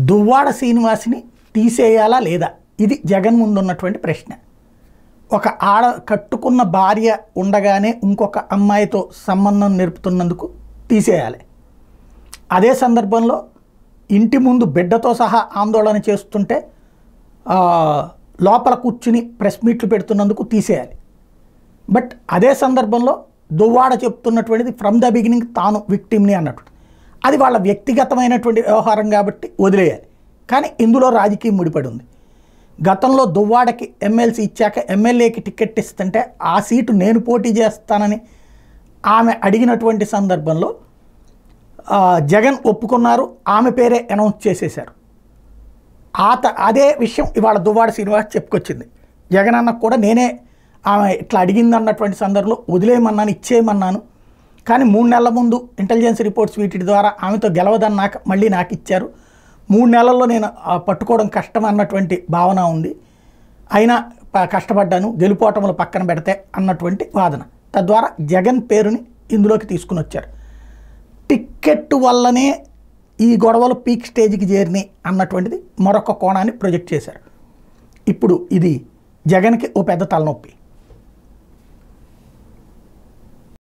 దువ్వాడ శ్రీనివాస్ని తీసేయాలా లేదా, ఇది జగన్ ముందున్నటువంటి ప్రశ్న. ఒక కట్టుకున్న భార్య ఉండగానే ఇంకొక అమ్మాయితో సంబంధం నిలుపుతున్నందుకు తీసేయాలి. అదే సందర్భంలో ఇంటి ముందు బిడ్డతో సహా ఆందోళన చేస్తుంటే లోపల కూర్చుని ప్రెస్ మీట్లు పెడుతున్నందుకు తీసేయాలి. బట్ అదే సందర్భంలో దువ్వాడ చెప్తున్నటువంటిది ఫ్రమ్ ద బిగినింగ్ తాను విక్టిమ్ని అన్నట్టు, అది వాళ్ళ వ్యక్తిగతమైనటువంటి వ్యవహారం కాబట్టి వదిలేయాలి. కానీ ఇందులో రాజకీయం ముడిపడి ఉంది. గతంలో దువ్వాడకి ఎమ్మెల్సీ ఇచ్చాక ఎమ్మెల్యేకి టికెట్ ఇస్తుంటే ఆ సీటు నేను పోటీ చేస్తానని ఆమె అడిగినటువంటి సందర్భంలో జగన్ ఒప్పుకున్నారు, ఆమె పేరే అనౌన్స్ చేసేశారు. అదే విషయం ఇవాళ దువ్వాడ శ్రీనివాస్ చెప్పుకొచ్చింది. జగన్ అన్నకు కూడా నేనే ఆమె ఇట్లా అడిగింది అన్నటువంటి సందర్భంలో వదిలేయమన్నాను, ఇచ్చేయమన్నాను, కానీ 3 నెలల ముందు ఇంటెలిజెన్స్ రిపోర్ట్స్ వీటి ద్వారా ఆమెతో గెలవదన్నాక మళ్ళీ నాకు ఇచ్చారు, 3 నెలల్లో నేను పట్టుకోవడం కష్టం అన్నటువంటి భావన ఉంది, అయినా కష్టపడ్డాను, గెలుపోవటంలో పక్కన పెడితే అన్నటువంటి వాదన. తద్వారా జగన్ పేరుని ఇందులోకి తీసుకుని వచ్చారు. టిక్కెట్ వల్లనే ఈ గొడవలు పీక్ స్టేజ్కి చేరినాయి అన్నటువంటిది మరొక కోణాన్ని ప్రొజెక్ట్ చేశారు. ఇప్పుడు ఇది జగన్కి ఓ పెద్ద తలనొప్పి.